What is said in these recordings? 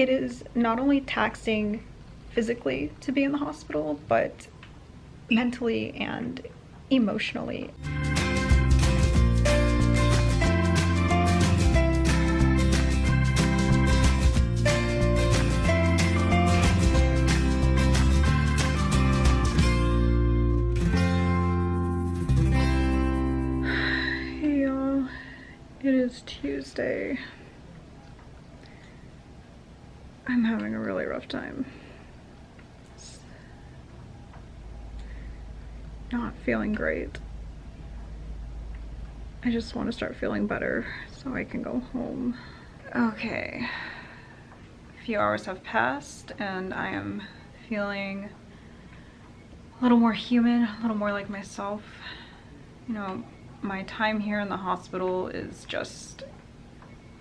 It is not only taxing physically to be in the hospital, but mentally and emotionally. Hey y'all, it is Tuesday. I'm having a really rough time. Not feeling great. I just want to start feeling better so I can go home. Okay, a few hours have passed and I am feeling a little more human, a little more like myself. You know, my time here in the hospital is just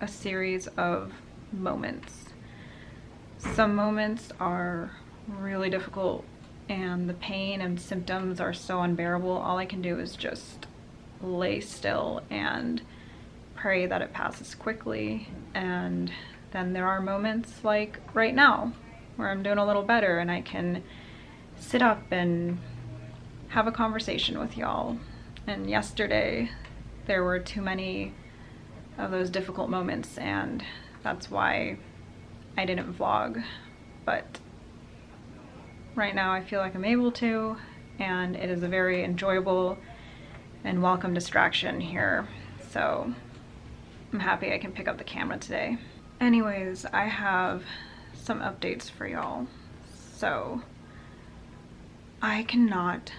a series of moments. Some moments are really difficult and the pain and symptoms are so unbearable. All I can do is just lay still and pray that it passes quickly. And then there are moments like right now where I'm doing a little better and I can sit up and have a conversation with y'all. And yesterday there were too many of those difficult moments and that's why I didn't vlog, but right now I feel like I'm able to, and it is a very enjoyable and welcome distraction here, so I'm happy I can pick up the camera today. Anyways, I have some updates for y'all. So I cannot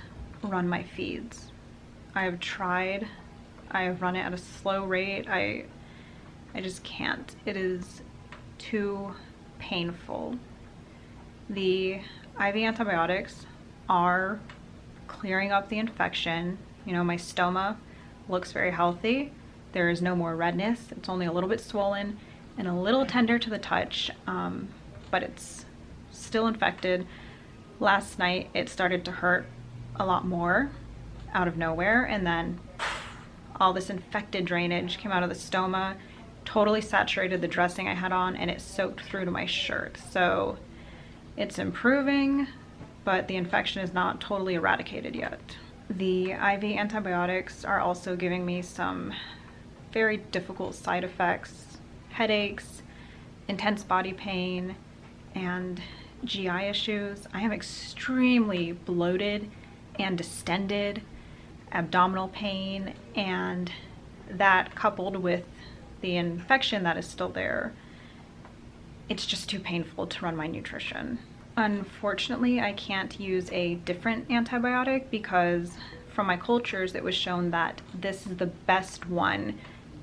run my feeds. I have tried. I have run it at a slow rate. I just can't. It is too painful. The IV antibiotics are clearing up the infection. You know, my stoma looks very healthy. There is no more redness. It's only a little bit swollen and a little tender to the touch, but it's still infected. Last night it started to hurt a lot more out of nowhere, and then all this infected drainage came out of the stoma, totally saturated the dressing I had on, and it soaked through to my shirt. So it's improving, but the infection is not totally eradicated yet. The IV antibiotics are also giving me some very difficult side effects, headaches, intense body pain, and GI issues. I am extremely bloated and distended, abdominal pain, and that coupled with the infection that is still there, it's just too painful to run my nutrition. Unfortunately, I can't use a different antibiotic because from my cultures it was shown that this is the best one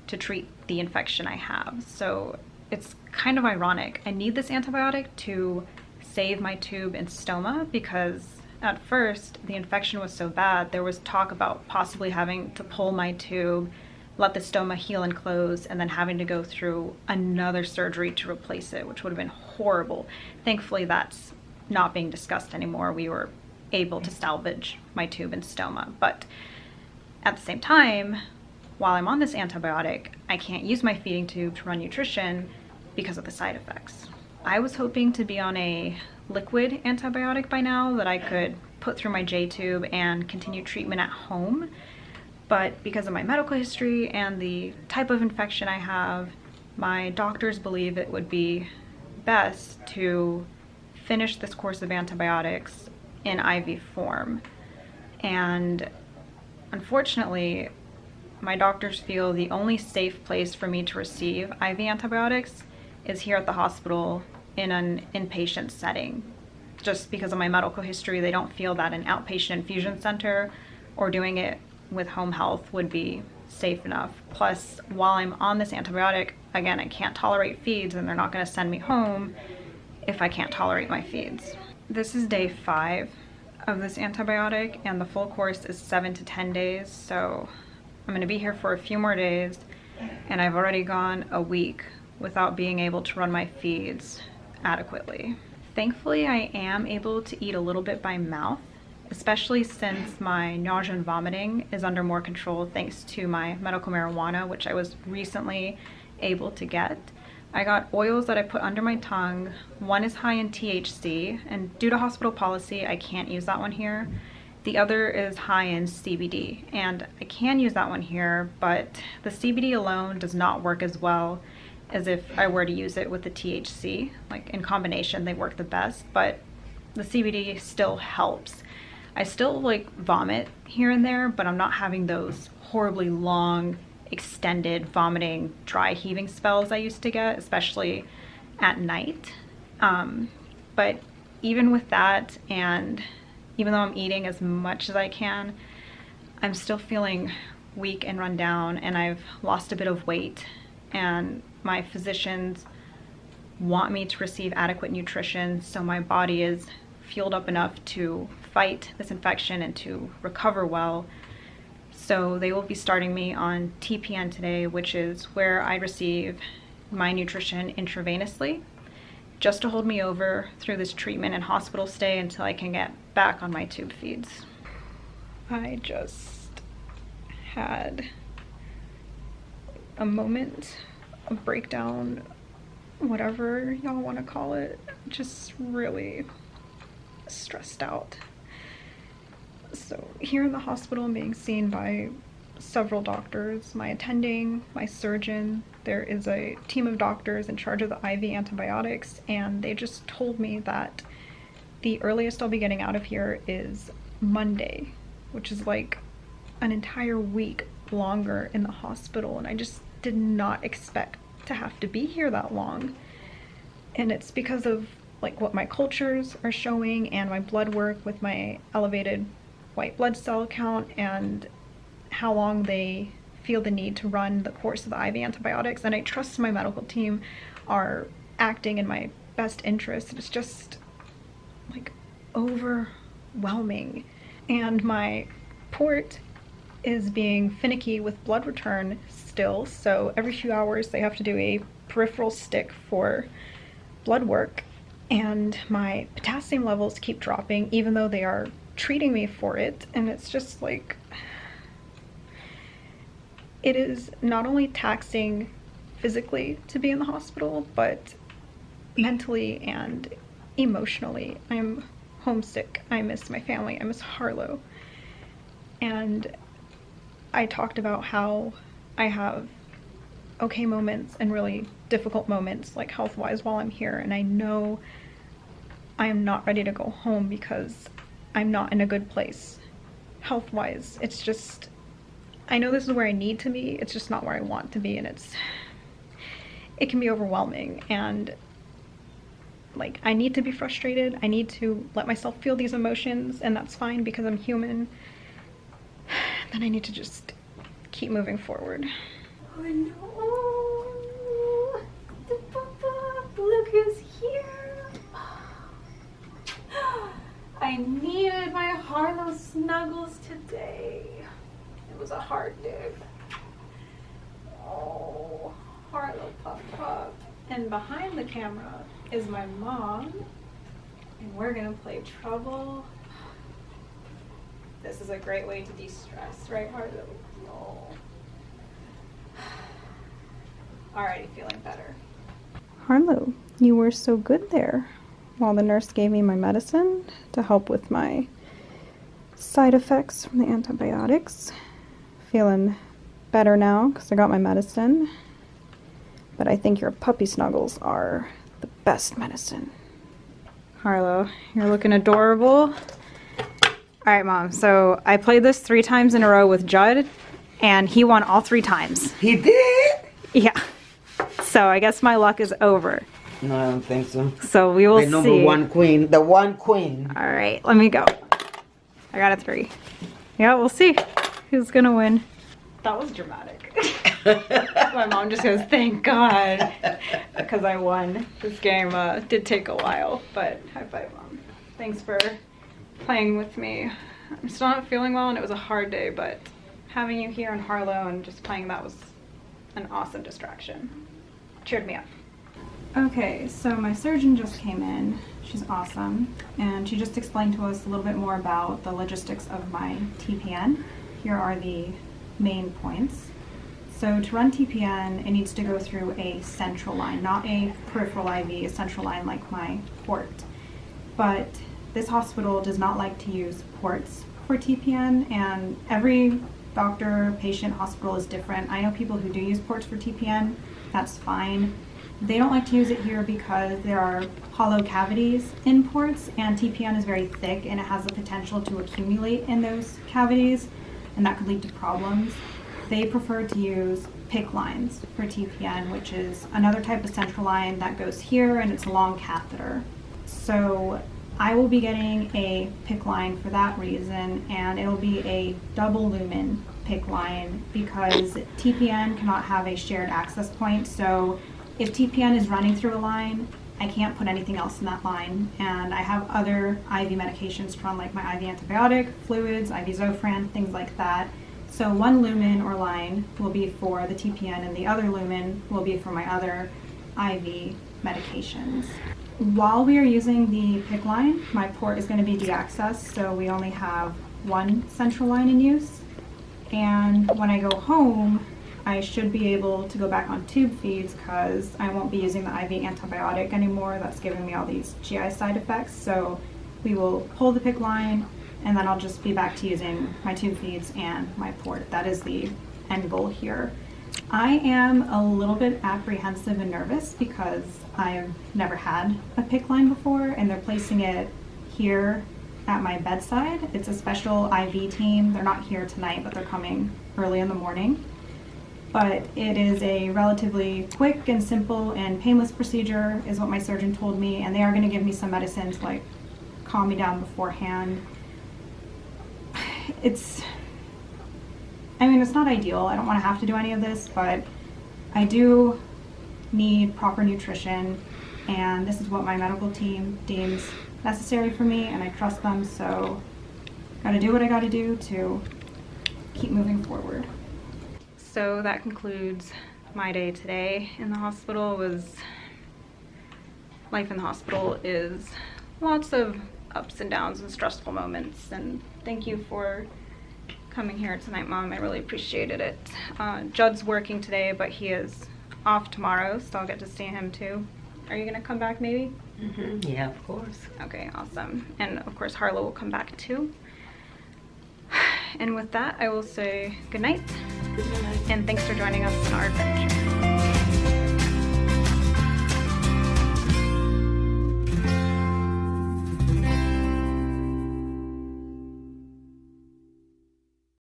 to treat the infection I have. So it's kind of ironic. I need this antibiotic to save my tube and stoma because at first the infection was so bad there was talk about possibly having to pull my tube, let the stoma heal and close, and then having to go through another surgery to replace it, which would have been horrible. Thankfully, that's not being discussed anymore. We were able to salvage my tube and stoma. But at the same time, while I'm on this antibiotic, I can't use my feeding tube to run nutrition because of the side effects. I was hoping to be on a liquid antibiotic by now that I could put through my J tube and continue treatment at home. But because of my medical history and the type of infection I have, my doctors believe it would be best to finish this course of antibiotics in IV form. And unfortunately, my doctors feel the only safe place for me to receive IV antibiotics is here at the hospital in an inpatient setting. Just because of my medical history, they don't feel that an outpatient infusion center or doing it with home health would be safe enough. Plus, while I'm on this antibiotic, again, I can't tolerate feeds and they're not going to send me home if I can't tolerate my feeds. This is day 5 of this antibiotic and the full course is 7 to 10 days, so I'm going to be here for a few more days and I've already gone a week without being able to run my feeds adequately. Thankfully, I am able to eat a little bit by mouth, especially since my nausea and vomiting is under more control thanks to my medical marijuana, which I was recently able to get. I got oils that I put under my tongue. One is high in THC, and due to hospital policy, I can't use that one here. The other is high in CBD, and I can use that one here, but the CBD alone does not work as well as if I were to use it with the THC. Like in combination, they work the best, but the CBD still helps. I still like vomit here and there, but I'm not having those horribly long, extended vomiting, dry heaving spells I used to get, especially at night. But even with that, and even though I'm eating as much as I can, I'm still feeling weak and run down, and I've lost a bit of weight, and my physicians want me to receive adequate nutrition so my body is fueled up enough to fight this infection and to recover well. So they will be starting me on TPN today, which is where I receive my nutrition intravenously, just to hold me over through this treatment and hospital stay until I can get back on my tube feeds. I just had a moment, a breakdown, whatever y'all want to call it, just really stressed out. So here in the hospital, I'm being seen by several doctors, my attending, my surgeon. There is a team of doctors in charge of the IV antibiotics, and they just told me that the earliest I'll be getting out of here is Monday, which is like an entire week longer in the hospital, and I just did not expect to have to be here that long. And it's because of like what my cultures are showing and my blood work with my elevated white blood cell count and how long they feel the need to run the course of the IV antibiotics. And I trust my medical team are acting in my best interest. It's just like overwhelming. And my port is being finicky with blood return still. So every few hours they have to do a peripheral stick for blood work. And my potassium levels keep dropping even though they are treating me for it. And it's just like, it is not only taxing physically to be in the hospital, but mentally and emotionally. I'm homesick. I miss my family. I miss Harlow. And I talked about how I have okay moments and really difficult moments, like health-wise, while I'm here. And I know I am not ready to go home because I'm not in a good place health-wise. It's just, I know this is where I need to be, it's just not where I want to be, and it can be overwhelming. And like, I need to be frustrated, I need to let myself feel these emotions, and that's fine because I'm human. Then I need to just keep moving forward. Oh no, the papa, look who's here. I needed my Harlow snuggles today. It was a hard day. Oh, Harlow pup pup. And behind the camera is my mom, and we're gonna play Trouble. This is a great way to de-stress, right, Harlow? Oh. Already feeling better. Harlow, you were so good there while the nurse gave me my medicine to help with my side effects from the antibiotics. Feeling better now because I got my medicine. But I think your puppy snuggles are the best medicine. Harlow, you're looking adorable. All right, Mom, so I played this 3 times in a row with Judd, and he won all 3 times. He did? Yeah. So I guess my luck is over. No, I don't think so. So we will see. The number 1 queen. The 1 queen. All right, let me go. I got a 3. Yeah, we'll see who's gonna win. That was dramatic. My mom just goes, thank God, because I won. This game did take a while, but high five, Mom. Thanks for playing with me. I'm still not feeling well, and it was a hard day, but having you here in Harlow and just playing that was an awesome distraction. Cheered me up. Okay, so my surgeon just came in. She's awesome, and she just explained to us a little bit more about the logistics of my TPN. Here are the main points. So to run TPN, it needs to go through a central line, not a peripheral IV, a central line like my port. But this hospital does not like to use ports for TPN, and every doctor, patient, hospital is different. I know people who do use ports for TPN, that's fine. They don't like to use it here because there are hollow cavities in ports, and TPN is very thick and it has the potential to accumulate in those cavities, and that could lead to problems. They prefer to use PICC lines for TPN, which is another type of central line that goes here, and it's a long catheter. So I will be getting a PICC line for that reason, and it'll be a double lumen PICC line because TPN cannot have a shared access point. So if TPN is running through a line, I can't put anything else in that line. And I have other IV medications to run, like my IV antibiotic, fluids, IV Zofran, things like that. So one lumen or line will be for the TPN, and the other lumen will be for my other IV medications. While we are using the PICC line, my port is going to be deaccessed, so we only have one central line in use. And when I go home, I should be able to go back on tube feeds because I won't be using the IV antibiotic anymore. That's giving me all these GI side effects. So we will pull the PICC line, and then I'll just be back to using my tube feeds and my port. That is the end goal here. I am a little bit apprehensive and nervous because I've never had a PICC line before, and they're placing it here at my bedside. It's a special IV team. They're not here tonight, but they're coming early in the morning. But it is a relatively quick and simple and painless procedure is what my surgeon told me, and they are going to give me some medicine to like calm me down beforehand. It's not ideal. I don't want to have to do any of this, but I do need proper nutrition, and this is what my medical team deems necessary for me, and I trust them, so gotta do what I gotta do to keep moving forward. So that concludes my day today in the hospital. Life in the hospital is lots of ups and downs and stressful moments, and thank you for coming here tonight, Mom. I really appreciated it. Judd's working today, but he is off tomorrow, so I'll get to see him too. Are you gonna come back maybe? Mm-hmm. Yeah, of course. Okay, awesome. And of course Harlow will come back too. And with that, I will say good night. Good night. And thanks for joining us on our adventure.